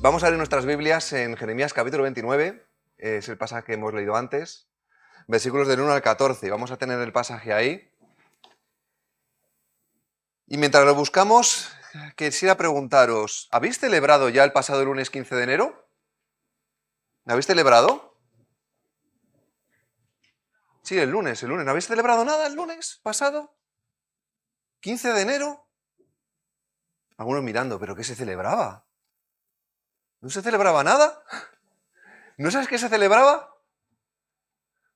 Vamos a leer nuestras Biblias en Jeremías capítulo 29, es el pasaje que hemos leído antes, versículos del 1 al 14. Vamos a tener el pasaje ahí. Y mientras lo buscamos, quisiera preguntaros, ¿habéis celebrado ya el pasado lunes 15 de enero? ¿Lo habéis celebrado? Sí, el lunes. ¿No habéis celebrado nada el lunes pasado? ¿15 de enero? Algunos mirando, ¿pero qué se celebraba? ¿No se celebraba nada? ¿No sabes qué se celebraba?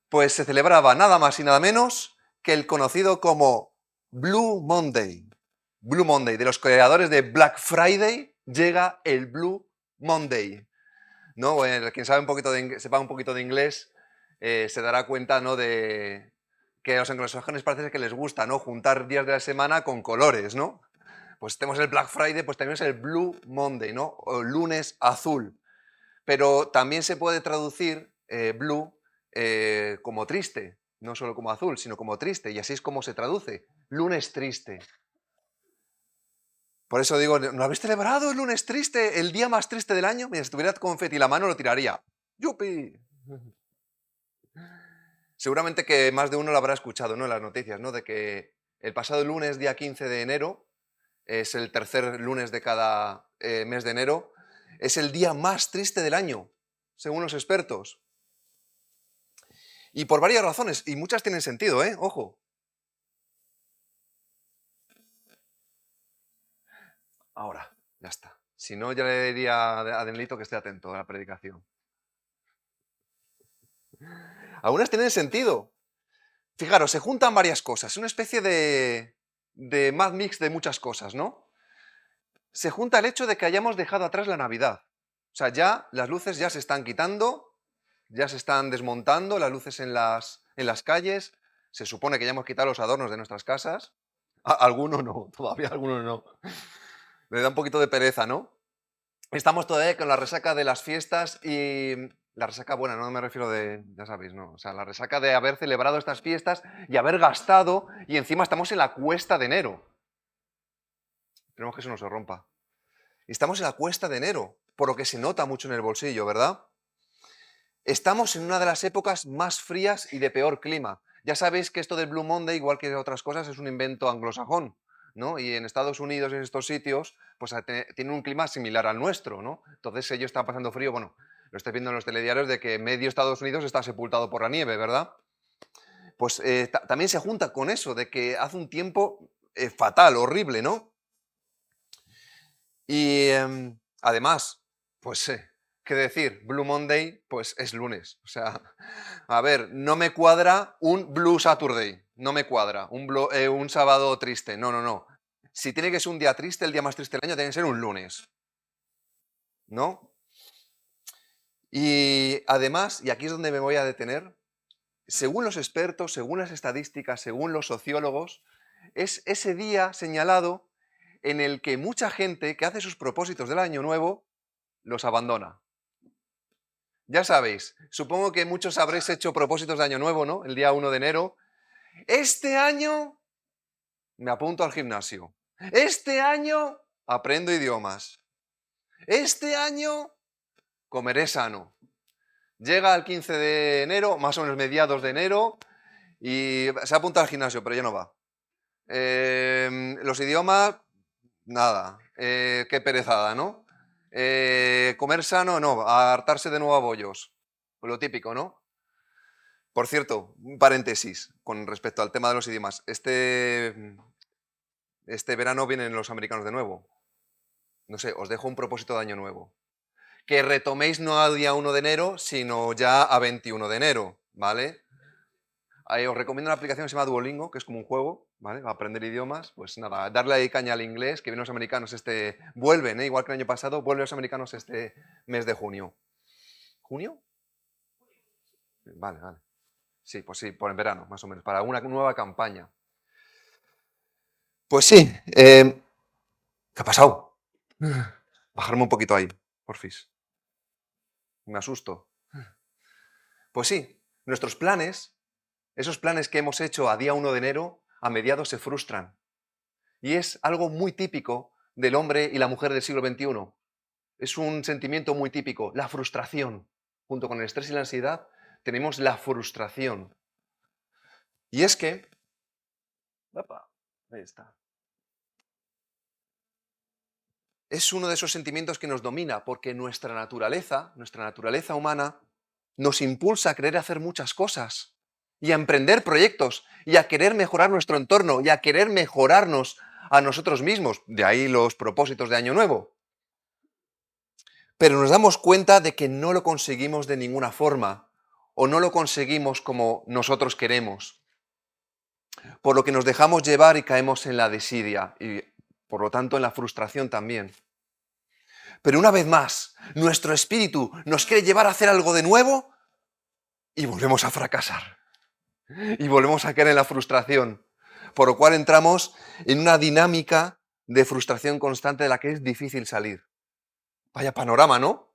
Pues se celebraba nada más y nada menos que el conocido como Blue Monday. Blue Monday, de los creadores de Black Friday, llega el Blue Monday. ¿No? Bueno, quien sabe sepa un poquito de inglés se dará cuenta, ¿no?, de que a los anglosajones parece que les gusta, ¿no?, juntar días de la semana con colores, ¿no? Pues tenemos el Black Friday, pues también es el Blue Monday, ¿no? O lunes azul. Pero también se puede traducir blue como triste, no solo como azul, sino como triste, y así es como se traduce, lunes triste. Por eso digo, ¿no habéis celebrado el lunes triste, el día más triste del año? Mira, si tuviera confeti en la mano lo tiraría. ¡Yupi! Seguramente que más de uno lo habrá escuchado, ¿no?, en las noticias, ¿no?, de que el pasado lunes, día 15 de enero, es el tercer lunes de cada mes de enero, es el día más triste del año, según los expertos. Y por varias razones, y muchas tienen sentido, ¿eh? Ojo. Ahora, ya está. Si no, ya le diría a Denlito que esté atento a la predicación. Algunas tienen sentido. Fijaros, se juntan varias cosas, es una especie de mad mix de muchas cosas, ¿no? Se junta el hecho de que hayamos dejado atrás la Navidad. O sea, ya las luces ya se están quitando, ya se están desmontando las luces en las calles. Se supone que ya hemos quitado los adornos de nuestras casas. Algunos no, todavía algunos no. Me da un poquito de pereza, ¿no? Estamos todavía con la resaca de las fiestas y la resaca buena, no me refiero de, ya sabéis, no, o sea, la resaca de haber celebrado estas fiestas y haber gastado y encima estamos en la cuesta de enero. Esperemos que eso no se rompa. Y estamos en la cuesta de enero, por lo que se nota mucho en el bolsillo, ¿verdad? Estamos en una de las épocas más frías y de peor clima. Ya sabéis que esto del Blue Monday, igual que otras cosas, es un invento anglosajón, ¿no? Y en Estados Unidos, en estos sitios, pues tienen un clima similar al nuestro, ¿no? Entonces ellos están pasando frío, bueno, lo estáis viendo en los telediarios de que medio Estados Unidos está sepultado por la nieve, ¿verdad? Pues también se junta con eso, de que hace un tiempo fatal, horrible, ¿no? Y además, pues, ¿qué decir? Blue Monday, pues es lunes. O sea, a ver, no me cuadra un Blue Saturday. No me cuadra. Un sábado triste. No, no, no. Si tiene que ser un día triste, el día más triste del año, tiene que ser un lunes. ¿No? Y además, y aquí es donde me voy a detener, según los expertos, según las estadísticas, según los sociólogos, es ese día señalado en el que mucha gente que hace sus propósitos del año nuevo los abandona. Ya sabéis, supongo que muchos habréis hecho propósitos de año nuevo, ¿no? El día 1 de enero. Este año me apunto al gimnasio. Este año aprendo idiomas. Este año comeré sano. Llega el 15 de enero, más o menos mediados de enero, y se apunta al gimnasio, pero ya no va. Los idiomas, nada. Qué perezada, ¿no? Comer sano, no. Hartarse de nuevo a bollos. Lo típico, ¿no? Por cierto, un paréntesis con respecto al tema de los idiomas. Este verano vienen los americanos de nuevo. No sé, os dejo un propósito de año nuevo. Que retoméis no a día 1 de enero, sino ya a 21 de enero, ¿vale? Ahí os recomiendo una aplicación que se llama Duolingo, que es como un juego, ¿vale? Para aprender idiomas. Pues nada, darle ahí caña al inglés, que vienen los americanos vuelven, igual que el año pasado, vuelven los americanos este mes de junio. ¿Junio? Vale, vale. Sí, pues sí, por el verano, más o menos, para una nueva campaña. Pues sí, ¿qué ha pasado? Bajarme un poquito ahí, porfis. Me asusto. Pues sí, nuestros planes, esos planes que hemos hecho a día 1 de enero, a mediados se frustran. Y es algo muy típico del hombre y la mujer del siglo XXI. Es un sentimiento muy típico, la frustración. Junto con el estrés y la ansiedad tenemos la frustración. Y es que... ¡Opa! Ahí está. Es uno de esos sentimientos que nos domina porque nuestra naturaleza humana, nos impulsa a querer hacer muchas cosas y a emprender proyectos y a querer mejorar nuestro entorno y a querer mejorarnos a nosotros mismos. De ahí los propósitos de Año Nuevo. Pero nos damos cuenta de que no lo conseguimos de ninguna forma o no lo conseguimos como nosotros queremos. Por lo que nos dejamos llevar y caemos en la desidia y, por lo tanto, en la frustración también. Pero una vez más, nuestro espíritu nos quiere llevar a hacer algo de nuevo y volvemos a fracasar. Y volvemos a caer en la frustración. Por lo cual entramos en una dinámica de frustración constante de la que es difícil salir. Vaya panorama, ¿no?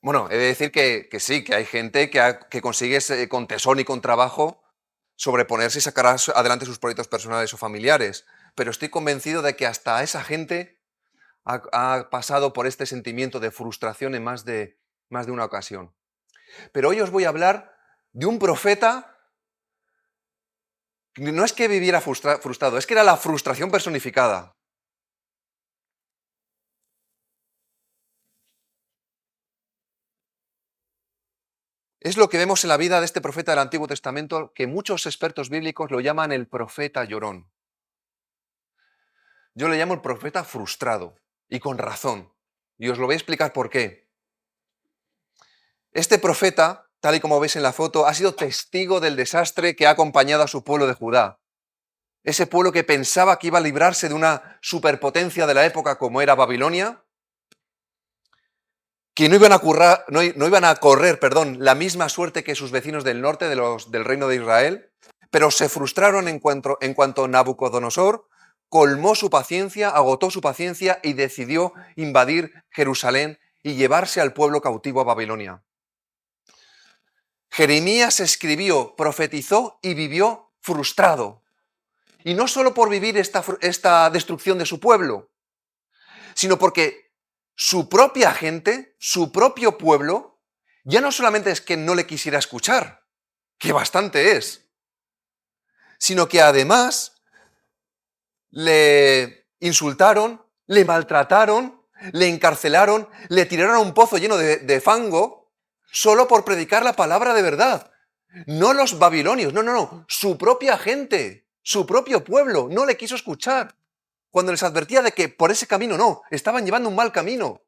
Bueno, he de decir que sí, que hay gente que consigue con tesón y con trabajo sobreponerse y sacar adelante sus proyectos personales o familiares. Pero estoy convencido de que hasta esa gente ha pasado por este sentimiento de frustración en más de una ocasión. Pero hoy os voy a hablar de un profeta. No es que viviera frustrado, es que era la frustración personificada. Es lo que vemos en la vida de este profeta del Antiguo Testamento, que muchos expertos bíblicos lo llaman el profeta llorón. Yo le llamo el profeta frustrado, y con razón. Y os lo voy a explicar por qué. Este profeta, tal y como veis en la foto, ha sido testigo del desastre que ha acompañado a su pueblo de Judá. Ese pueblo que pensaba que iba a librarse de una superpotencia de la época como era Babilonia, que no iban a correr, la misma suerte que sus vecinos del norte, del reino de Israel, pero se frustraron en cuanto Nabucodonosor colmó su paciencia, agotó su paciencia y decidió invadir Jerusalén y llevarse al pueblo cautivo a Babilonia. Jeremías escribió, profetizó y vivió frustrado. Y no solo por vivir esta destrucción de su pueblo, sino porque su propia gente, su propio pueblo, ya no solamente es que no le quisiera escuchar, que bastante es, sino que además le insultaron, le maltrataron, le encarcelaron, le tiraron a un pozo lleno de fango, solo por predicar la palabra de verdad. No los babilonios, no, su propia gente, su propio pueblo, no le quiso escuchar. Cuando les advertía de que por ese camino no, estaban llevando un mal camino.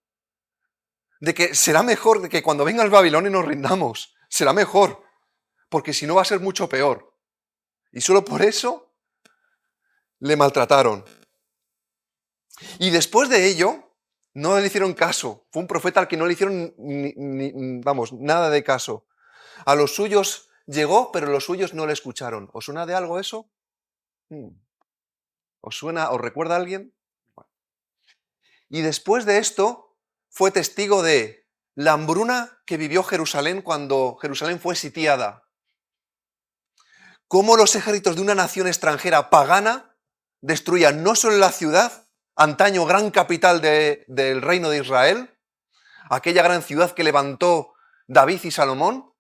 De que será mejor de que cuando venga el Babilonia nos rindamos. Será mejor, porque si no va a ser mucho peor. Y solo por eso le maltrataron. Y después de ello, no le hicieron caso. Fue un profeta al que no le hicieron nada de caso. A los suyos llegó, pero los suyos no le escucharon. ¿Os suena de algo eso? ¿Os recuerda a alguien? Y después de esto, fue testigo de la hambruna que vivió Jerusalén cuando Jerusalén fue sitiada. Cómo los ejércitos de una nación extranjera pagana destruían no solo la ciudad, antaño gran capital del reino de Israel, aquella gran ciudad que levantó David y Salomón,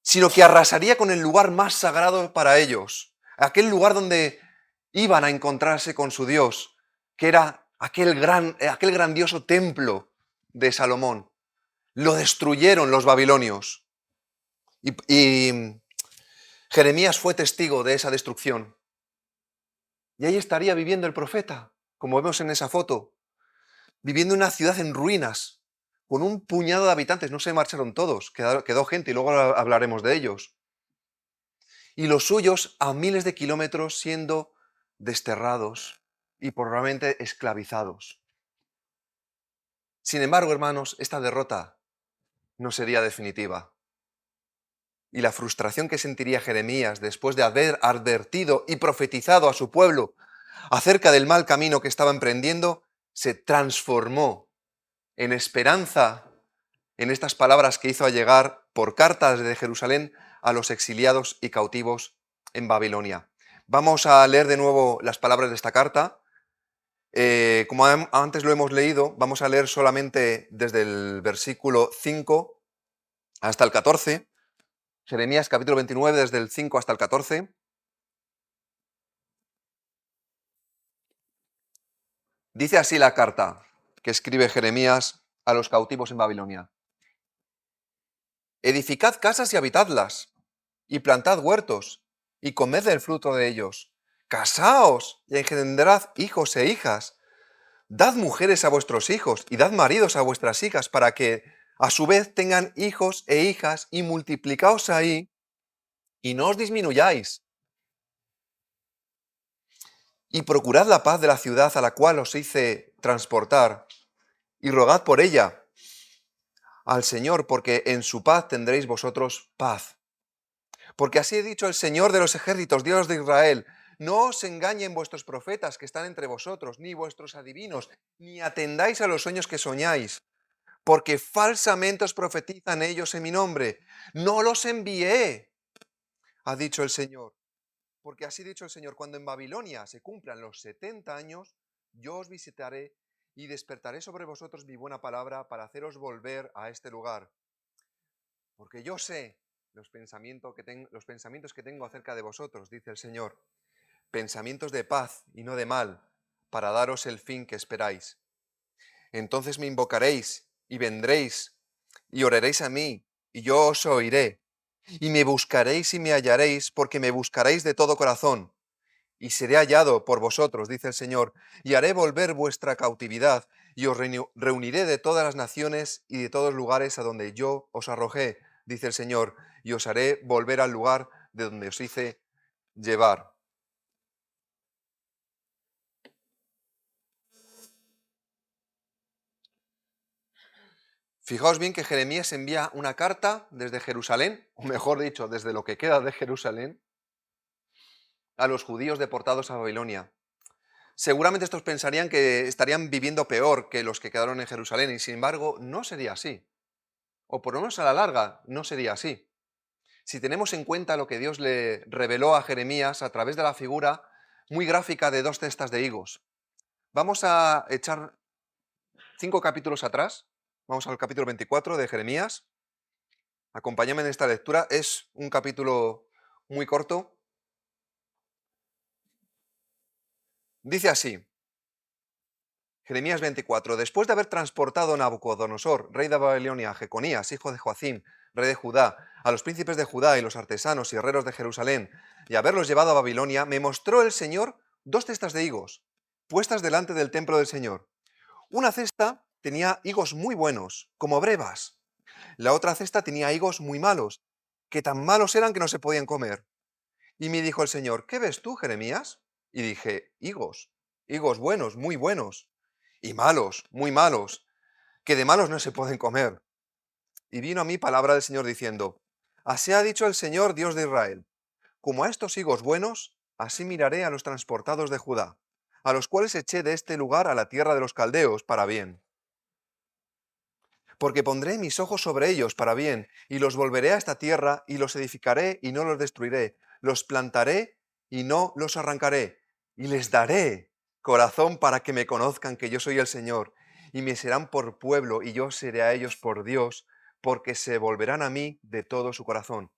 sino que arrasaría con el lugar más sagrado para ellos, aquel lugar donde iban a encontrarse con su Dios, que era aquel grandioso templo de Salomón. Lo destruyeron los babilonios. Y Jeremías fue testigo de esa destrucción. Y ahí estaría viviendo el profeta, como vemos en esa foto, viviendo en una ciudad en ruinas, con un puñado de habitantes. No se marcharon todos, quedó gente y luego hablaremos de ellos. Y los suyos a miles de kilómetros siendo desterrados y probablemente esclavizados. Sin embargo, hermanos, esta derrota no sería definitiva. Y la frustración que sentiría Jeremías después de haber advertido y profetizado a su pueblo acerca del mal camino que estaba emprendiendo, se transformó en esperanza en estas palabras que hizo llegar por cartas de Jerusalén a los exiliados y cautivos en Babilonia. Vamos a leer de nuevo las palabras de esta carta Como antes lo hemos leído, vamos a leer solamente desde el versículo 5 hasta el 14. Jeremías capítulo 29, desde el 5 hasta el 14. Dice así la carta que escribe Jeremías a los cautivos en Babilonia. Edificad casas y habitadlas, y plantad huertos, y comed del fruto de ellos. Casaos y engendrad hijos e hijas. Dad mujeres a vuestros hijos y dad maridos a vuestras hijas, para que a su vez tengan hijos e hijas, y multiplicaos ahí, y no os disminuyáis. Y procurad la paz de la ciudad a la cual os hice transportar, y rogad por ella al Señor, porque en su paz tendréis vosotros paz. Porque así he dicho el Señor de los ejércitos, Dios de Israel: no os engañen vuestros profetas que están entre vosotros, ni vuestros adivinos, ni atendáis a los sueños que soñáis, porque falsamente os profetizan ellos en mi nombre. No los envié, ha dicho el Señor. Porque así ha dicho el Señor: cuando en Babilonia se cumplan los 70 años, yo os visitaré y despertaré sobre vosotros mi buena palabra para haceros volver a este lugar. Porque yo sé los pensamientos que tengo acerca de vosotros, dice el Señor, pensamientos de paz y no de mal, para daros el fin que esperáis. Entonces me invocaréis y vendréis y oraréis a mí, y yo os oiré. Y me buscaréis y me hallaréis, porque me buscaréis de todo corazón. Y seré hallado por vosotros, dice el Señor, y haré volver vuestra cautividad, y os reuniré de todas las naciones y de todos lugares a donde yo os arrojé, dice el Señor, y os haré volver al lugar de donde os hice llevar. Fijaos bien que Jeremías envía una carta desde Jerusalén, o mejor dicho, desde lo que queda de Jerusalén, a los judíos deportados a Babilonia. Seguramente estos pensarían que estarían viviendo peor que los que quedaron en Jerusalén, y sin embargo no sería así. O por lo menos a la larga no sería así. Si tenemos en cuenta lo que Dios le reveló a Jeremías a través de la figura muy gráfica de dos cestas de higos. Vamos a echar 5 capítulos atrás. Vamos al capítulo 24 de Jeremías. Acompáñame en esta lectura. Es un capítulo muy corto. Dice así, Jeremías 24. Después de haber transportado a Nabucodonosor, rey de Babilonia, a Jeconías, hijo de Joacim, rey de Judá, a los príncipes de Judá y los artesanos y herreros de Jerusalén, y haberlos llevado a Babilonia, me mostró el Señor 2 cestas de higos, puestas delante del templo del Señor. Una cesta tenía higos muy buenos, como brevas. La otra cesta tenía higos muy malos, que tan malos eran que no se podían comer. Y me dijo el Señor: ¿qué ves tú, Jeremías? Y dije: higos, higos buenos, muy buenos, y malos, muy malos, que de malos no se pueden comer. Y vino a mí palabra del Señor diciendo: así ha dicho el Señor, Dios de Israel: como a estos higos buenos, así miraré a los transportados de Judá, a los cuales eché de este lugar a la tierra de los caldeos para bien. Porque pondré mis ojos sobre ellos para bien, y los volveré a esta tierra, y los edificaré y no los destruiré, los plantaré y no los arrancaré, y les daré corazón para que me conozcan que yo soy el Señor, y me serán por pueblo, y yo seré a ellos por Dios, porque se volverán a mí de todo su corazón.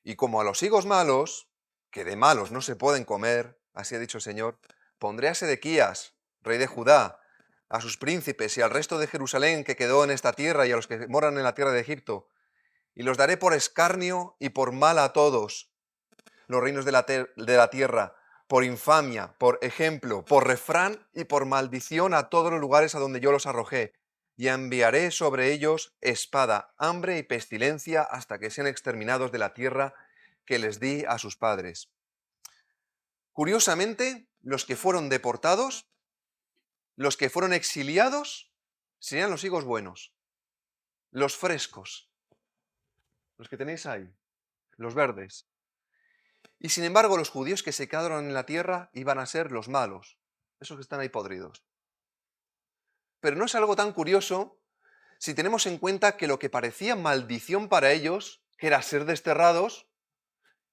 Y como a los higos malos, que de malos no se pueden comer, así ha dicho el Señor, pondré a Sedequías, rey de Judá, a sus príncipes y al resto de Jerusalén que quedó en esta tierra y a los que moran en la tierra de Egipto, y los daré por escarnio y por mal a todos los reinos de la tierra, por infamia, por ejemplo, por refrán y por maldición a todos los lugares a donde yo los arrojé, y enviaré sobre ellos espada, hambre y pestilencia hasta que sean exterminados de la tierra que les di a sus padres. Curiosamente, los que fueron deportados, los que fueron exiliados, serían los higos buenos, los frescos, los que tenéis ahí, los verdes. Y sin embargo, los judíos que se quedaron en la tierra iban a ser los malos, esos que están ahí podridos. Pero no es algo tan curioso si tenemos en cuenta que lo que parecía maldición para ellos, que era ser desterrados,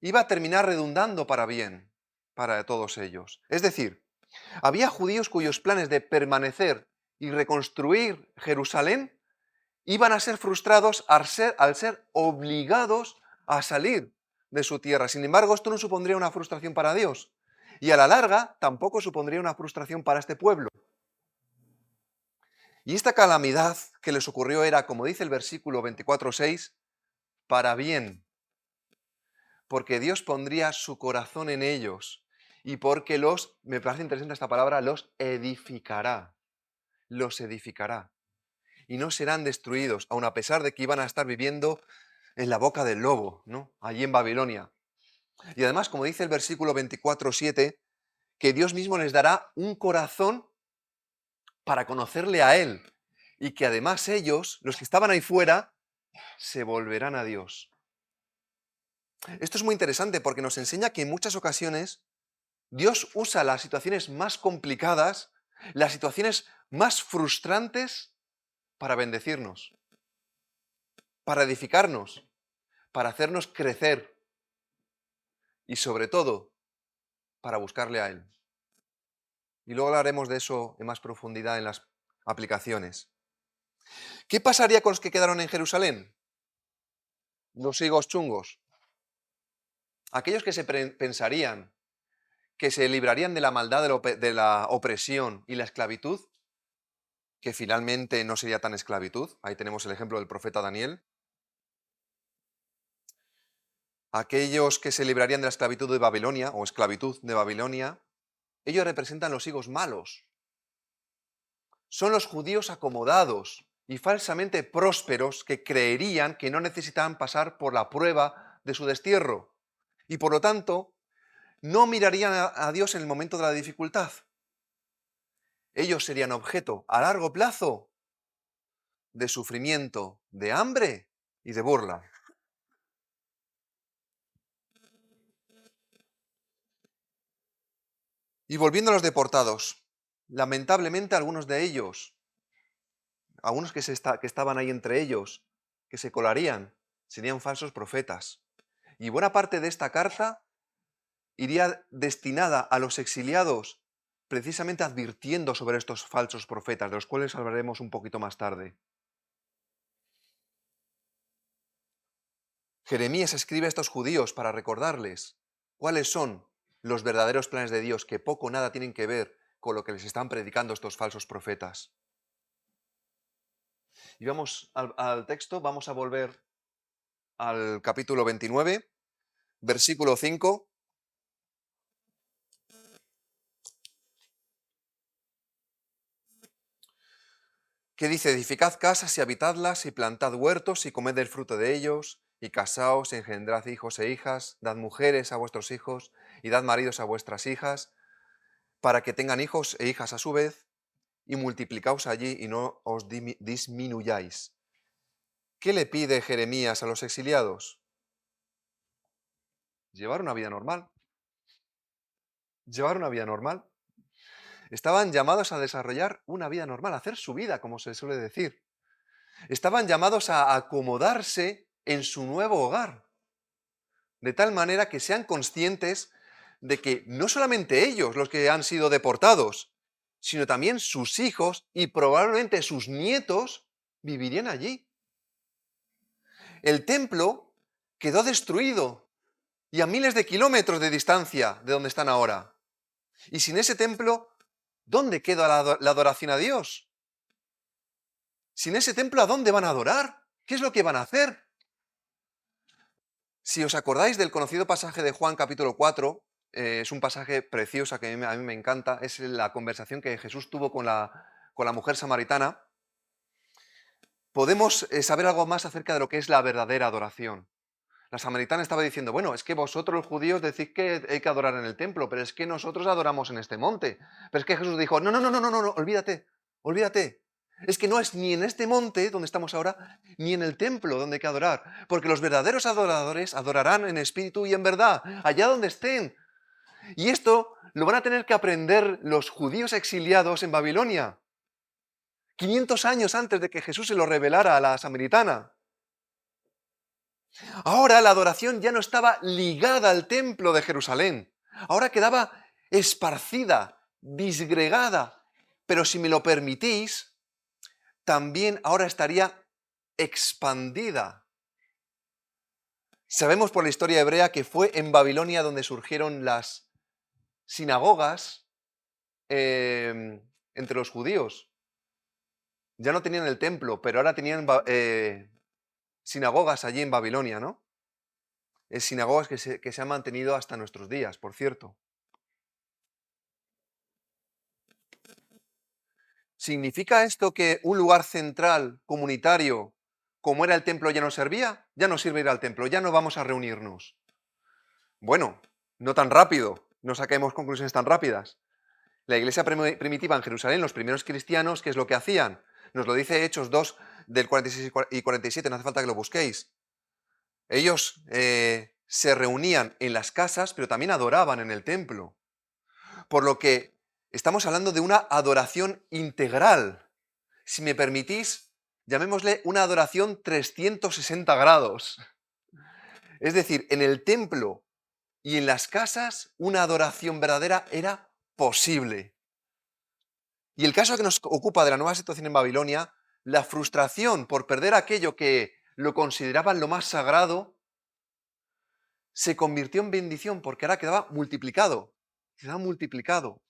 iba a terminar redundando para bien para todos ellos. Es decir, Había judíos cuyos planes de permanecer y reconstruir Jerusalén iban a ser frustrados al ser obligados a salir de su tierra. Sin embargo, esto no supondría una frustración para Dios. Y a la larga tampoco supondría una frustración para este pueblo. Y esta calamidad que les ocurrió era, como dice el versículo 24:6, para bien, porque Dios pondría su corazón en ellos y porque me parece interesante esta palabra, los edificará, y no serán destruidos, aun a pesar de que iban a estar viviendo en la boca del lobo, ¿no? Allí en Babilonia. Y además, como dice el versículo 24:7, que Dios mismo les dará un corazón para conocerle a Él y que además ellos, los que estaban ahí fuera, se volverán a Dios. Esto es muy interesante porque nos enseña que en muchas ocasiones Dios usa las situaciones más complicadas, las situaciones más frustrantes para bendecirnos, para edificarnos, para hacernos crecer y sobre todo para buscarle a Él. Y luego hablaremos de eso en más profundidad en las aplicaciones. ¿Qué pasaría con los que quedaron en Jerusalén? Los higos chungos. Aquellos que pensarían que se librarían de la maldad, de la opresión y la esclavitud, que finalmente no sería tan esclavitud. Ahí tenemos el ejemplo del profeta Daniel. Aquellos que se librarían de la esclavitud de Babilonia, o esclavitud de Babilonia, ellos representan los higos malos. Son los judíos acomodados y falsamente prósperos que creerían que no necesitaban pasar por la prueba de su destierro. Y por lo tanto, no mirarían a Dios en el momento de la dificultad. Ellos serían objeto a largo plazo de sufrimiento, de hambre y de burla. Y volviendo a los deportados, lamentablemente algunos de ellos, algunos que estaban ahí entre ellos, que se colarían, serían falsos profetas. Y buena parte de esta carta iría destinada a los exiliados, precisamente advirtiendo sobre estos falsos profetas, de los cuales hablaremos un poquito más tarde. Jeremías escribe a estos judíos para recordarles cuáles son los verdaderos planes de Dios, que poco o nada tienen que ver con lo que les están predicando estos falsos profetas. Y vamos al texto, vamos a volver al capítulo 29, versículo 5. Que dice: edificad casas y habitadlas, y plantad huertos, y comed del fruto de ellos, y casaos, y engendrad hijos e hijas, dad mujeres a vuestros hijos, y dad maridos a vuestras hijas, para que tengan hijos e hijas a su vez, y multiplicaos allí, y no os disminuyáis. ¿Qué le pide Jeremías a los exiliados? Llevar una vida normal. Llevar una vida normal. Estaban llamados a desarrollar una vida normal, a hacer su vida, como se suele decir. Estaban llamados a acomodarse en su nuevo hogar, de tal manera que sean conscientes de que no solamente ellos los que han sido deportados, sino también sus hijos y probablemente sus nietos vivirían allí. El templo quedó destruido y a miles de kilómetros de distancia de donde están ahora. Y sin ese templo, ¿dónde queda la adoración a Dios? Sin ese templo, ¿a dónde van a adorar? ¿Qué es lo que van a hacer? Si os acordáis del conocido pasaje de Juan capítulo 4, es un pasaje precioso que a mí me encanta, es la conversación que Jesús tuvo con la mujer samaritana. Podemos saber algo más acerca de lo que es la verdadera adoración. La samaritana estaba diciendo: bueno, es que vosotros los judíos decís que hay que adorar en el templo, pero es que nosotros adoramos en este monte. Pero es que Jesús dijo: no, no, no, no, no, no, olvídate, olvídate. Es que no es ni en este monte donde estamos ahora, ni en el templo donde hay que adorar. Porque los verdaderos adoradores adorarán en espíritu y en verdad, allá donde estén. Y esto lo van a tener que aprender los judíos exiliados en Babilonia, 500 años antes de que Jesús se lo revelara a la samaritana. Ahora la adoración ya no estaba ligada al templo de Jerusalén. Ahora quedaba esparcida, disgregada, pero si me lo permitís, también ahora estaría expandida. Sabemos por la historia hebrea que fue en Babilonia donde surgieron las sinagogas entre los judíos. Ya no tenían el templo, pero ahora tenían sinagogas allí en Babilonia, ¿no? Sinagogas que se han mantenido hasta nuestros días, por cierto. ¿Significa esto que un lugar central, comunitario, como era el templo, ya no servía? Ya no sirve ir al templo, ya no vamos a reunirnos. Bueno, no tan rápido, no saquemos conclusiones tan rápidas. La iglesia primitiva en Jerusalén, los primeros cristianos, ¿qué es lo que hacían? Nos lo dice Hechos 2 del 46 y 47, no hace falta que lo busquéis. Ellos se reunían en las casas, pero también adoraban en el templo. Por lo que estamos hablando de una adoración integral. Si me permitís, llamémosle una adoración 360 grados. Es decir, en el templo y en las casas, una adoración verdadera era posible. Y el caso que nos ocupa de la nueva situación en Babilonia, la frustración por perder aquello que lo consideraban lo más sagrado, se convirtió en bendición porque ahora quedaba multiplicado. Quedaba multiplicado.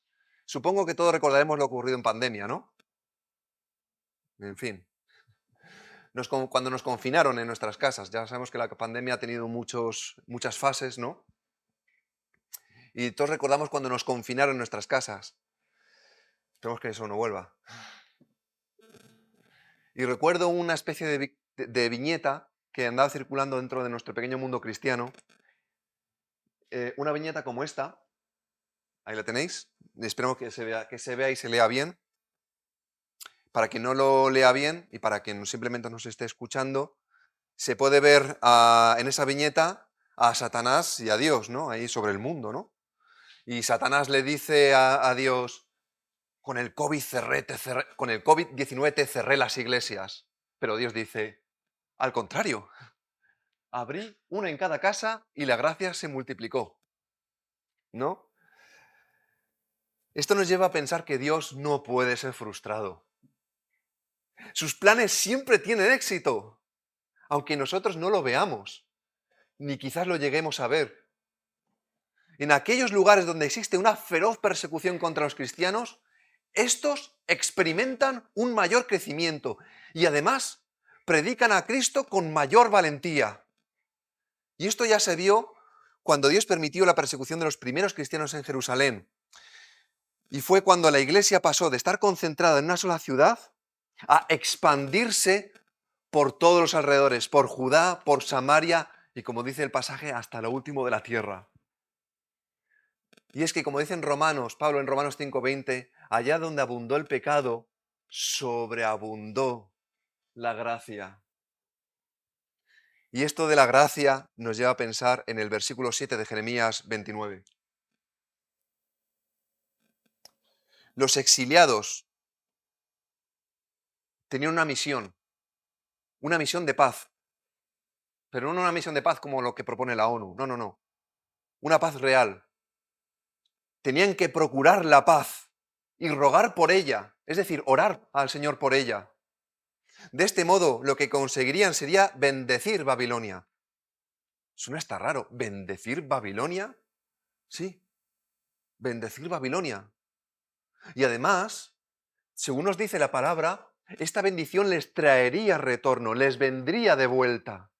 Supongo que todos recordaremos lo ocurrido en pandemia, ¿no? En fin. Cuando nos confinaron en nuestras casas, ya sabemos que la pandemia ha tenido muchas fases, ¿no? Y todos recordamos cuando nos confinaron en nuestras casas. Esperemos que eso no vuelva. Y recuerdo una especie de viñeta que andaba circulando dentro de nuestro pequeño mundo cristiano. Una viñeta como esta. Ahí la tenéis. Esperemos que se vea y se lea bien. Para quien no lo lea bien y para quien simplemente nos esté escuchando, se puede ver en esa viñeta a Satanás y a Dios, ¿no? Ahí sobre el mundo, ¿no? Y Satanás le dice a Dios, con el COVID-19 te cerré las iglesias. Pero Dios dice, al contrario, abrí una en cada casa y la gracia se multiplicó, ¿no? Esto nos lleva a pensar que Dios no puede ser frustrado. Sus planes siempre tienen éxito, aunque nosotros no lo veamos, ni quizás lo lleguemos a ver. En aquellos lugares donde existe una feroz persecución contra los cristianos, estos experimentan un mayor crecimiento y además predican a Cristo con mayor valentía. Y esto ya se vio cuando Dios permitió la persecución de los primeros cristianos en Jerusalén. Y fue cuando la iglesia pasó de estar concentrada en una sola ciudad a expandirse por todos los alrededores, por Judá, por Samaria y, como dice el pasaje, hasta lo último de la tierra. Y es que, como dicen Pablo en Romanos 5:20, allá donde abundó el pecado, sobreabundó la gracia. Y esto de la gracia nos lleva a pensar en el versículo 7 de Jeremías 29. Los exiliados tenían una misión de paz, pero no una misión de paz como lo que propone la ONU, no, una paz real. Tenían que procurar la paz y rogar por ella, es decir, orar al Señor por ella. De este modo, lo que conseguirían sería bendecir Babilonia. Suena hasta raro, ¿bendecir Babilonia? Sí, bendecir Babilonia. Y además, según nos dice la palabra, esta bendición les traería retorno, les vendría de vuelta.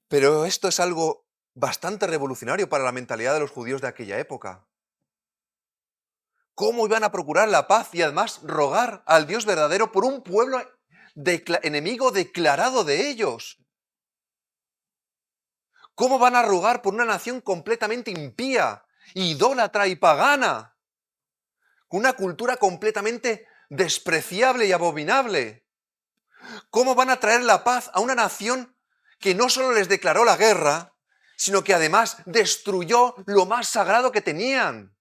Pero esto es algo bastante revolucionario para la mentalidad de los judíos de aquella época. ¿Cómo iban a procurar la paz y además rogar al Dios verdadero por un pueblo enemigo declarado de ellos? ¿Cómo van a rogar por una nación completamente impía, idólatra y pagana? Con una cultura completamente despreciable y abominable. ¿Cómo van a traer la paz a una nación que no solo les declaró la guerra, sino que además destruyó lo más sagrado que tenían?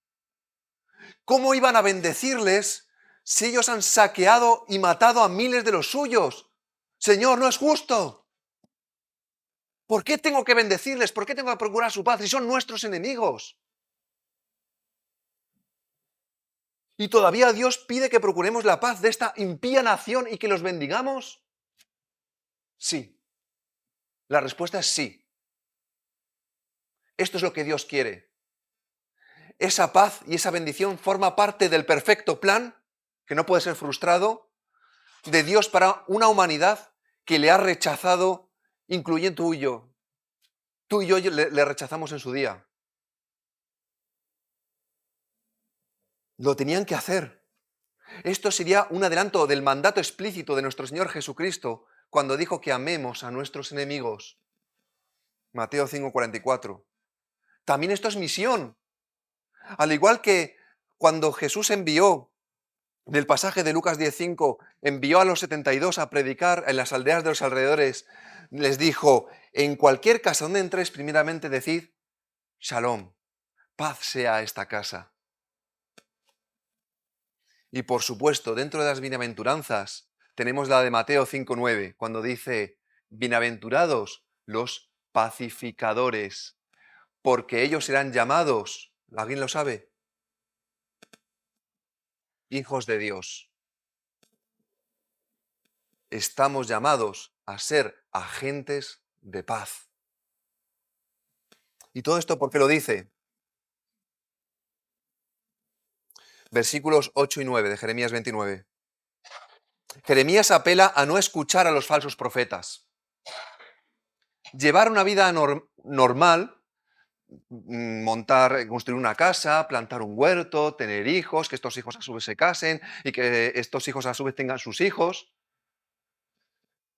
¿Cómo iban a bendecirles si ellos han saqueado y matado a miles de los suyos? Señor, no es justo. ¿Por qué tengo que bendecirles? ¿Por qué tengo que procurar su paz si son nuestros enemigos? ¿Y todavía Dios pide que procuremos la paz de esta impía nación y que los bendigamos? Sí. La respuesta es sí. Esto es lo que Dios quiere. Esa paz y esa bendición forma parte del perfecto plan, que no puede ser frustrado, de Dios para una humanidad que le ha rechazado, incluyendo tú y yo. Tú y yo le rechazamos en su día. Lo tenían que hacer. Esto sería un adelanto del mandato explícito de nuestro Señor Jesucristo cuando dijo que amemos a nuestros enemigos. Mateo 5:44. También esto es misión. Al igual que cuando Jesús envió, del pasaje de Lucas 10:5, envió a los 72 a predicar en las aldeas de los alrededores, les dijo, en cualquier casa donde entréis, primeramente decid, Shalom, paz sea a esta casa. Y por supuesto, dentro de las bienaventuranzas, tenemos la de Mateo 5:9, cuando dice, bienaventurados los pacificadores, porque ellos serán llamados, ¿alguien lo sabe? Hijos de Dios. Estamos llamados a ser agentes de paz. ¿Y todo esto por qué lo dice? Versículos 8 y 9 de Jeremías 29. Jeremías apela a no escuchar a los falsos profetas. Llevar una vida normal, construir una casa, plantar un huerto, tener hijos, que estos hijos a su vez se casen y que estos hijos a su vez tengan sus hijos,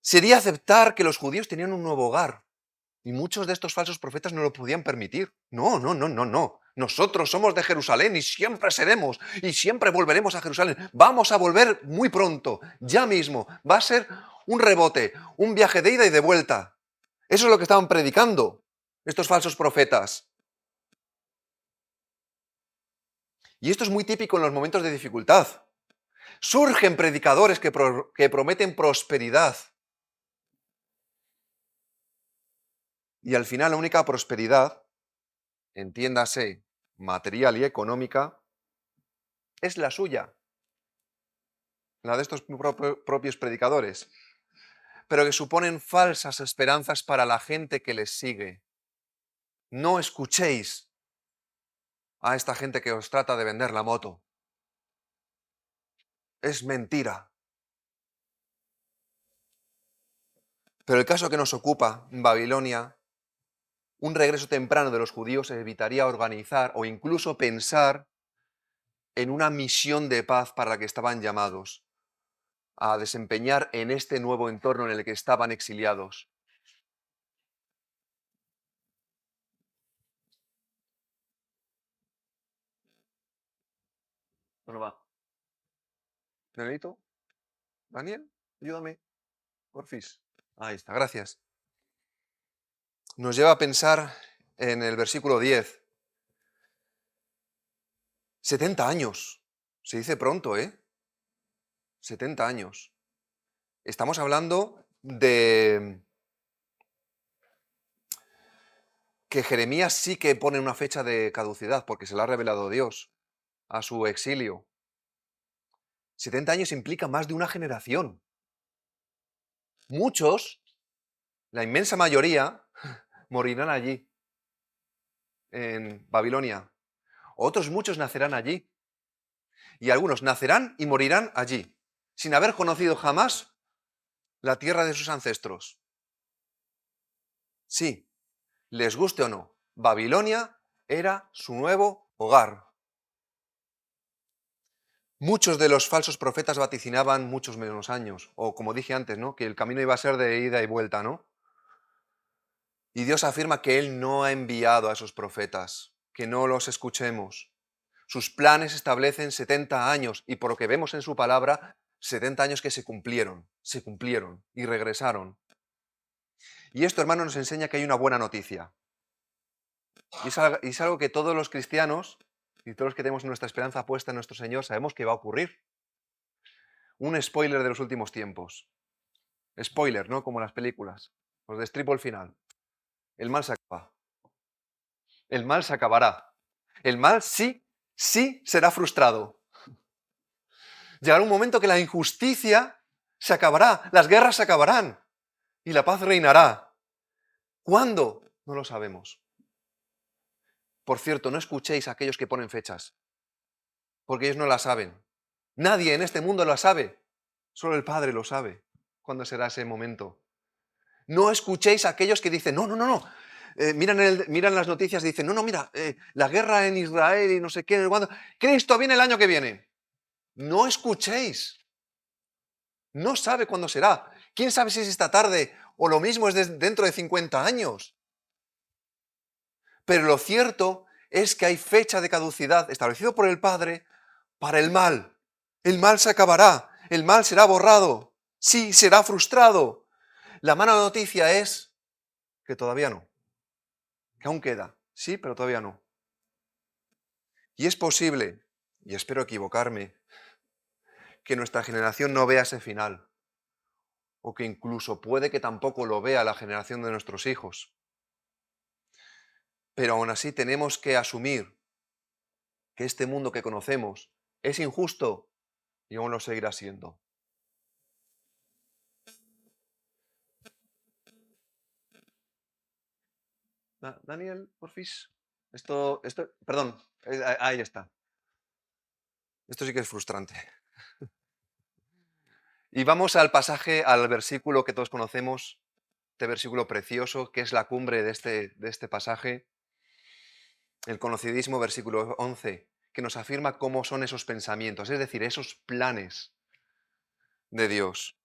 sería aceptar que los judíos tenían un nuevo hogar. Y muchos de estos falsos profetas no lo podían permitir. No, no, no, no, no. Nosotros somos de Jerusalén y siempre seremos y siempre volveremos a Jerusalén. Vamos a volver muy pronto, ya mismo. Va a ser un rebote, un viaje de ida y de vuelta. Eso es lo que estaban predicando estos falsos profetas. Y esto es muy típico en los momentos de dificultad. Surgen predicadores que prometen prosperidad. Y al final la única prosperidad, entiéndase, material y económica, es la suya, la de estos propios predicadores, pero que suponen falsas esperanzas para la gente que les sigue. No escuchéis a esta gente que os trata de vender la moto. Es mentira. Pero el caso que nos ocupa, en Babilonia, un regreso temprano de los judíos evitaría organizar o incluso pensar en una misión de paz para la que estaban llamados a desempeñar en este nuevo entorno en el que estaban exiliados. ¿Dónde va? ¿Danielito? ¿Daniel? Ayúdame, porfis. Ahí está, gracias. Nos lleva a pensar en el versículo 10. 70 años. Se dice pronto, ¿eh? 70 años. Estamos hablando de que Jeremías sí que pone una fecha de caducidad porque se la ha revelado Dios a su exilio. 70 años implica más de una generación. Muchos, la inmensa mayoría, morirán allí, en Babilonia. Otros muchos nacerán allí. Y algunos nacerán y morirán allí, sin haber conocido jamás la tierra de sus ancestros. Sí, les guste o no, Babilonia era su nuevo hogar. Muchos de los falsos profetas vaticinaban muchos menos años, o como dije antes, ¿no? Que el camino iba a ser de ida y vuelta, ¿no? Y Dios afirma que Él no ha enviado a esos profetas, que no los escuchemos. Sus planes establecen 70 años y por lo que vemos en su palabra, 70 años que se cumplieron y regresaron. Y esto, hermano, nos enseña que hay una buena noticia. Y es algo que todos los cristianos y todos los que tenemos nuestra esperanza puesta en nuestro Señor sabemos que va a ocurrir. Un spoiler de los últimos tiempos. Spoiler, ¿no? Como las películas. Os destripo el final. El mal se acaba. El mal se acabará. El mal sí será frustrado. Llegará un momento que la injusticia se acabará, las guerras se acabarán y la paz reinará. ¿Cuándo? No lo sabemos. Por cierto, no escuchéis a aquellos que ponen fechas, porque ellos no la saben. Nadie en este mundo la sabe. Solo el Padre lo sabe. ¿Cuándo será ese momento? No escuchéis a aquellos que dicen, no, no, no, no. Miran las noticias y dicen, no, no, mira, la guerra en Israel y no sé qué, no sé cuándo. Cristo viene el año que viene. No escuchéis. No sabe cuándo será. ¿Quién sabe si es esta tarde o lo mismo es dentro de 50 años? Pero lo cierto es que hay fecha de caducidad establecido por el Padre para el mal. El mal se acabará, el mal será borrado, sí, será frustrado. La mala noticia es que todavía no, que aún queda, sí, pero todavía no. Y es posible, y espero equivocarme, que nuestra generación no vea ese final, o que incluso puede que tampoco lo vea la generación de nuestros hijos. Pero aún así tenemos que asumir que este mundo que conocemos es injusto y aún lo seguirá siendo. Daniel, porfis. Perdón, ahí está. Esto sí que es frustrante. Y vamos al pasaje, al versículo que todos conocemos, este versículo precioso, que es la cumbre de este pasaje, el conocidísimo versículo 11, que nos afirma cómo son esos pensamientos, es decir, esos planes de Dios.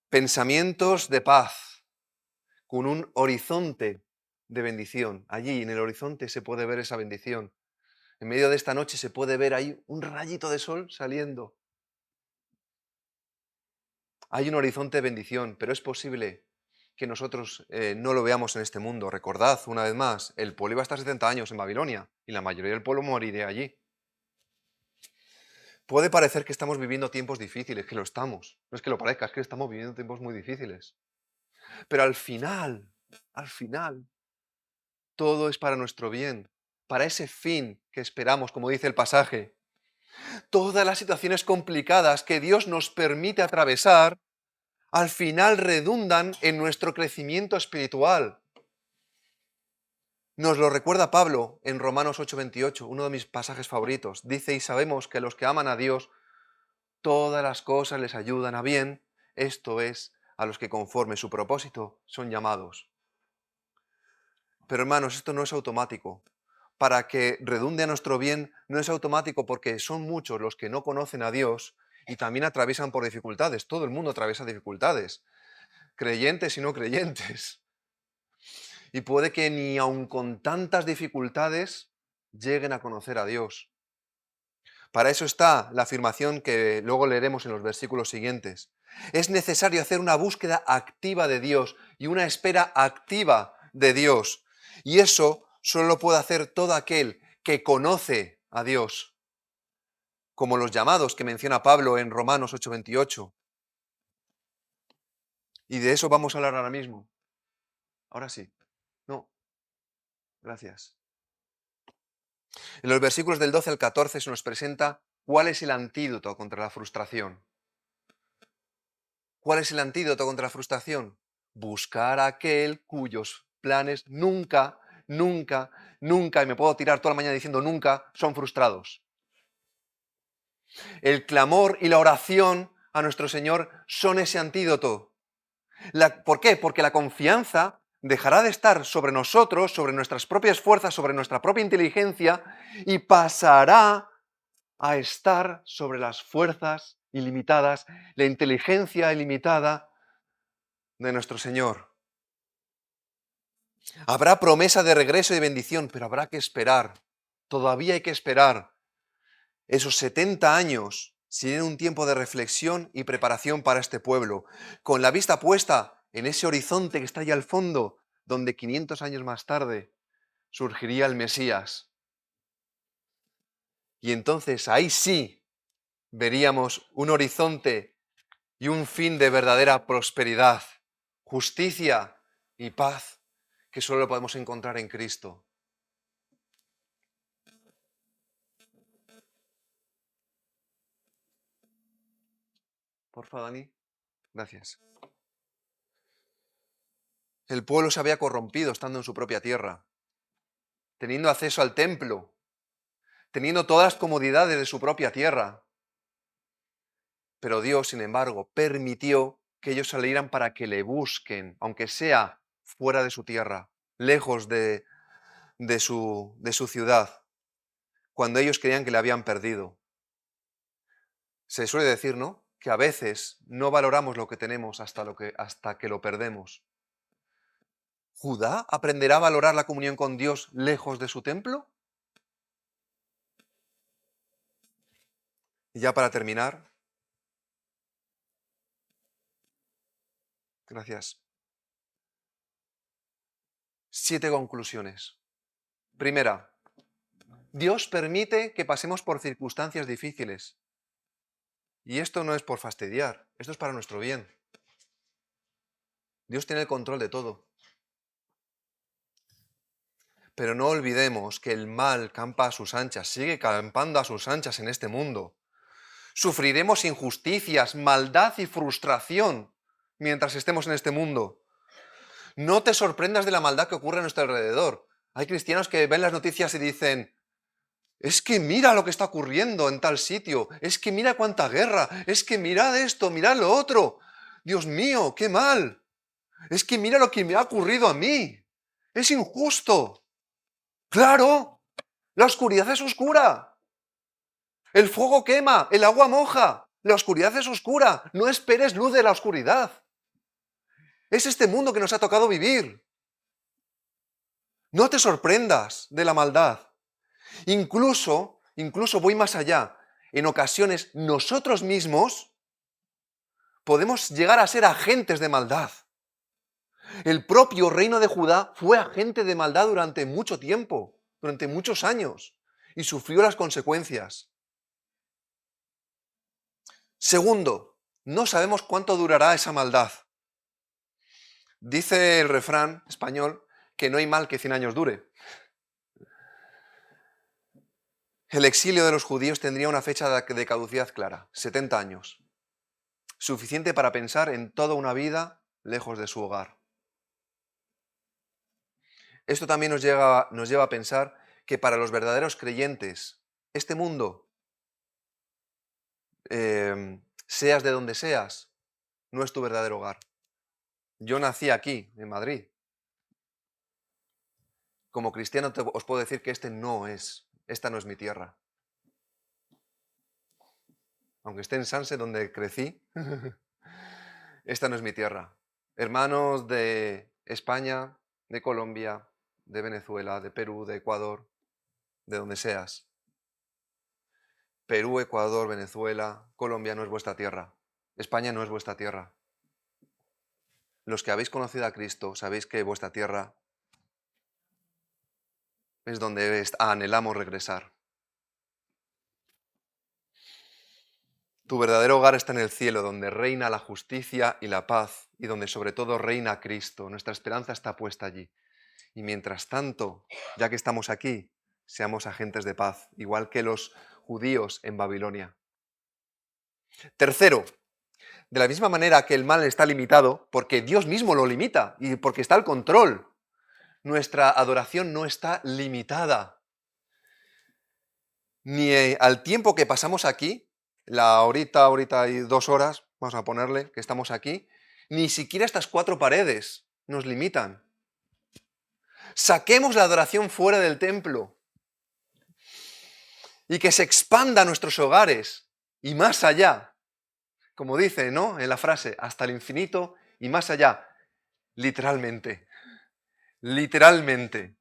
Pensamientos de paz, con un horizonte de bendición. Allí en el horizonte se puede ver esa bendición. En medio de esta noche se puede ver ahí un rayito de sol saliendo. Hay un horizonte de bendición, pero es posible que nosotros no lo veamos en este mundo. Recordad, una vez más, el pueblo iba a estar 70 años en Babilonia y la mayoría del pueblo moriría allí. Puede parecer que estamos viviendo tiempos difíciles, que lo estamos. No es que lo parezca, es que estamos viviendo tiempos muy difíciles. Pero al final, todo es para nuestro bien, para ese fin que esperamos, como dice el pasaje. Todas las situaciones complicadas que Dios nos permite atravesar, al final redundan en nuestro crecimiento espiritual. Nos lo recuerda Pablo en Romanos 8:28, uno de mis pasajes favoritos. Dice, y sabemos que a los que aman a Dios, todas las cosas les ayudan a bien, esto es, a los que conforme su propósito son llamados. Pero hermanos, esto no es automático. Para que redunde a nuestro bien, no es automático porque son muchos los que no conocen a Dios y también atraviesan por dificultades. Todo el mundo atraviesa dificultades, creyentes y no creyentes. Y puede que ni aun con tantas dificultades lleguen a conocer a Dios. Para eso está la afirmación que luego leeremos en los versículos siguientes. Es necesario hacer una búsqueda activa de Dios y una espera activa de Dios. Y eso solo lo puede hacer todo aquel que conoce a Dios, como los llamados que menciona Pablo en Romanos 8:28. Y de eso vamos a hablar ahora mismo. Ahora sí. No, gracias. En los versículos del 12 al 14 se nos presenta cuál es el antídoto contra la frustración. ¿Cuál es el antídoto contra la frustración? Buscar a aquel cuyos planes nunca, nunca, nunca, y me puedo tirar toda la mañana diciendo nunca, son frustrados. El clamor y la oración a nuestro Señor son ese antídoto. ¿Por qué? Porque la confianza dejará de estar sobre nosotros, sobre nuestras propias fuerzas, sobre nuestra propia inteligencia y pasará a estar sobre las fuerzas ilimitadas, la inteligencia ilimitada de nuestro Señor. Habrá promesa de regreso y bendición, pero habrá que esperar. Todavía hay que esperar. Esos 70 años serán un tiempo de reflexión y preparación para este pueblo, con la vista puesta en ese horizonte que está allá al fondo, donde 500 años más tarde surgiría el Mesías. Y entonces ahí sí veríamos un horizonte y un fin de verdadera prosperidad, justicia y paz que solo podemos encontrar en Cristo. Por favor, Dani. Gracias. El pueblo se había corrompido estando en su propia tierra, teniendo acceso al templo, teniendo todas las comodidades de su propia tierra. Pero Dios, sin embargo, permitió que ellos salieran para que le busquen, aunque sea fuera de su tierra, lejos de su ciudad, cuando ellos creían que le habían perdido. Se suele decir, ¿no?, que a veces no valoramos lo que tenemos hasta que lo perdemos. ¿Judá aprenderá a valorar la comunión con Dios lejos de su templo? Y ya para terminar, gracias. 7 conclusiones. Primera, Dios permite que pasemos por circunstancias difíciles. Y esto no es por fastidiar, esto es para nuestro bien. Dios tiene el control de todo. Pero no olvidemos que el mal campa a sus anchas, sigue campando a sus anchas en este mundo. Sufriremos injusticias, maldad y frustración mientras estemos en este mundo. No te sorprendas de la maldad que ocurre a nuestro alrededor. Hay cristianos que ven las noticias y dicen: es que mira lo que está ocurriendo en tal sitio, es que mira cuánta guerra, es que mirad esto, mirad lo otro. Dios mío, qué mal. Es que mira lo que me ha ocurrido a mí. Es injusto. Claro, la oscuridad es oscura. El fuego quema, el agua moja. La oscuridad es oscura. No esperes luz de la oscuridad. Es este mundo que nos ha tocado vivir. No te sorprendas de la maldad. Incluso voy más allá. En ocasiones nosotros mismos podemos llegar a ser agentes de maldad. El propio reino de Judá fue agente de maldad durante mucho tiempo, durante muchos años, y sufrió las consecuencias. Segundo, no sabemos cuánto durará esa maldad. Dice el refrán español que no hay mal que 100 años dure. El exilio de los judíos tendría una fecha de caducidad clara, 70 años. Suficiente para pensar en toda una vida lejos de su hogar. Esto también nos lleva a pensar que para los verdaderos creyentes, este mundo, seas de donde seas, no es tu verdadero hogar. Yo nací aquí, en Madrid. Como cristiano os puedo decir que esta no es mi tierra. Aunque esté en Sanse, donde crecí, esta no es mi tierra. Hermanos de España, de Colombia, de Venezuela, de Perú, de Ecuador, de donde seas. Perú, Ecuador, Venezuela, Colombia no es vuestra tierra. España no es vuestra tierra. Los que habéis conocido a Cristo sabéis que vuestra tierra es donde anhelamos regresar. Tu verdadero hogar está en el cielo, donde reina la justicia y la paz, y donde sobre todo reina Cristo. Nuestra esperanza está puesta allí. Y mientras tanto, ya que estamos aquí, seamos agentes de paz, igual que los judíos en Babilonia. Tercero, de la misma manera que el mal está limitado, porque Dios mismo lo limita y porque está al control, nuestra adoración no está limitada. Ni al tiempo que pasamos aquí, la horita y 2 horas, vamos a ponerle, que estamos aquí, ni siquiera estas 4 paredes nos limitan. Saquemos la adoración fuera del templo y que se expanda a nuestros hogares y más allá. Como dice, ¿no?, en la frase, hasta el infinito y más allá. Literalmente. Literalmente.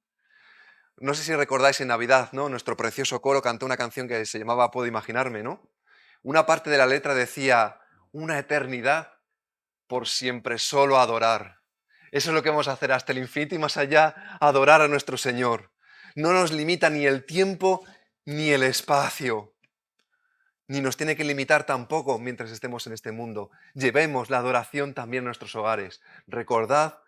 No sé si recordáis en Navidad, ¿no?, nuestro precioso coro cantó una canción que se llamaba Puedo imaginarme, ¿no? Una parte de la letra decía: una eternidad por siempre solo adorar. Eso es lo que vamos a hacer hasta el infinito y más allá, adorar a nuestro Señor. No nos limita ni el tiempo ni el espacio. Ni nos tiene que limitar tampoco mientras estemos en este mundo. Llevemos la adoración también a nuestros hogares. Recordad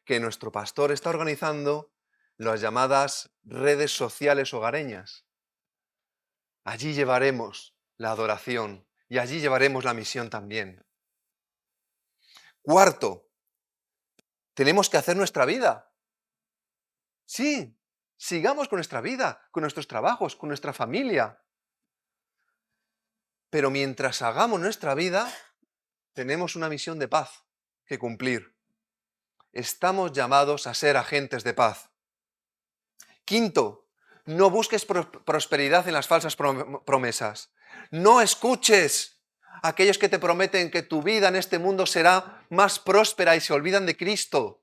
que nuestro pastor está organizando las llamadas redes sociales hogareñas. Allí llevaremos la adoración y allí llevaremos la misión también. Cuarto, tenemos que hacer nuestra vida. Sí, sigamos con nuestra vida, con nuestros trabajos, con nuestra familia. Pero mientras hagamos nuestra vida, tenemos una misión de paz que cumplir. Estamos llamados a ser agentes de paz. Quinto, no busques prosperidad en las falsas promesas. No escuches a aquellos que te prometen que tu vida en este mundo será más próspera y se olvidan de Cristo.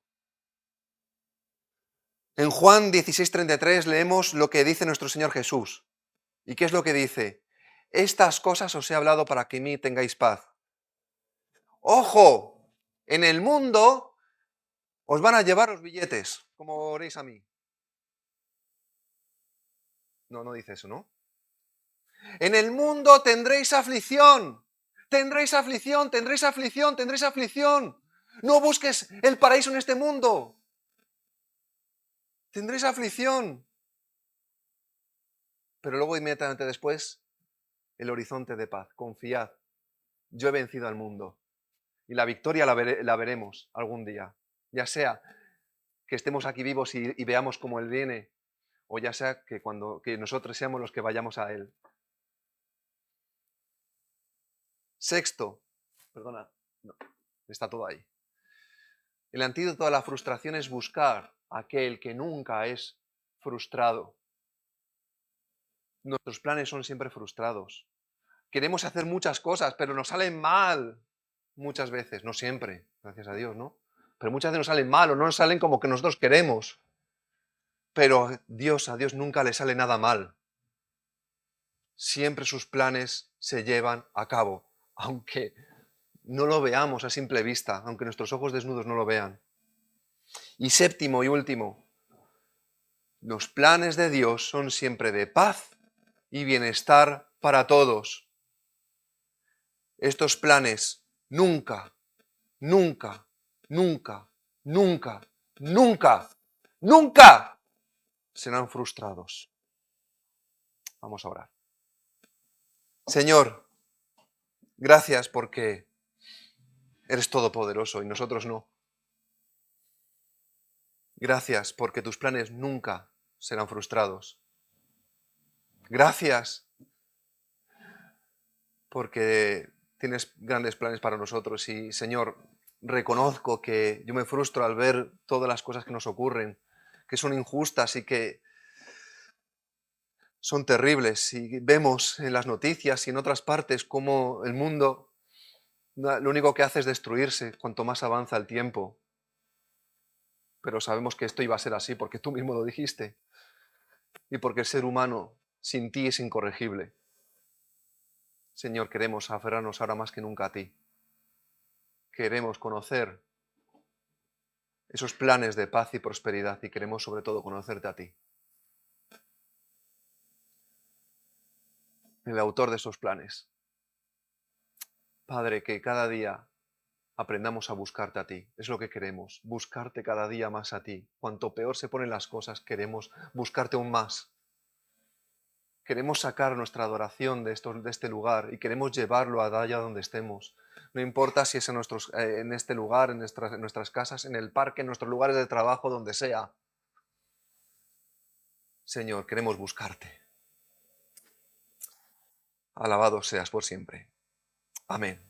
En Juan 16:33 leemos lo que dice nuestro Señor Jesús. ¿Y qué es lo que dice? Estas cosas os he hablado para que en mí tengáis paz. ¡Ojo! En el mundo os van a llevar los billetes, como oréis a mí. No, no dice eso, ¿no? En el mundo tendréis aflicción. Tendréis aflicción, tendréis aflicción, tendréis aflicción. No busques el paraíso en este mundo. Tendréis aflicción. Pero luego inmediatamente después, el horizonte de paz. Confiad. Yo he vencido al mundo. Y la victoria la veremos algún día. Ya sea que estemos aquí vivos y veamos cómo Él viene, o ya sea que nosotros seamos los que vayamos a Él. Sexto, perdona, no, está todo ahí. El antídoto a la frustración es buscar a aquel que nunca es frustrado. Nuestros planes son siempre frustrados. Queremos hacer muchas cosas, pero nos salen mal muchas veces, no siempre, gracias a Dios, ¿no? Pero muchas veces nos salen mal o no nos salen como que nosotros queremos. Pero a Dios nunca le sale nada mal. Siempre sus planes se llevan a cabo, aunque no lo veamos a simple vista, aunque nuestros ojos desnudos no lo vean. Y séptimo y último, los planes de Dios son siempre de paz y bienestar para todos. Estos planes nunca, nunca, nunca, nunca, nunca, nunca serán frustrados. Vamos a orar. Señor, gracias porque eres todopoderoso y nosotros no. Gracias porque tus planes nunca serán frustrados. Gracias porque tienes grandes planes para nosotros y, Señor, reconozco que yo me frustro al ver todas las cosas que nos ocurren, que son injustas y que son terribles. Y vemos en las noticias y en otras partes cómo el mundo lo único que hace es destruirse cuanto más avanza el tiempo. Pero sabemos que esto iba a ser así porque tú mismo lo dijiste y porque el ser humano sin ti es incorregible. Señor, queremos aferrarnos ahora más que nunca a ti. Queremos conocer esos planes de paz y prosperidad y queremos sobre todo conocerte a ti. El autor de esos planes. Padre, que cada día aprendamos a buscarte a ti. Es lo que queremos, buscarte cada día más a ti. Cuanto peor se ponen las cosas, queremos buscarte aún más. Queremos sacar nuestra adoración de este lugar y queremos llevarlo allá donde estemos. No importa si es en este lugar, en nuestras casas, en el parque, en nuestros lugares de trabajo, donde sea. Señor, queremos buscarte. Alabado seas por siempre. Amén.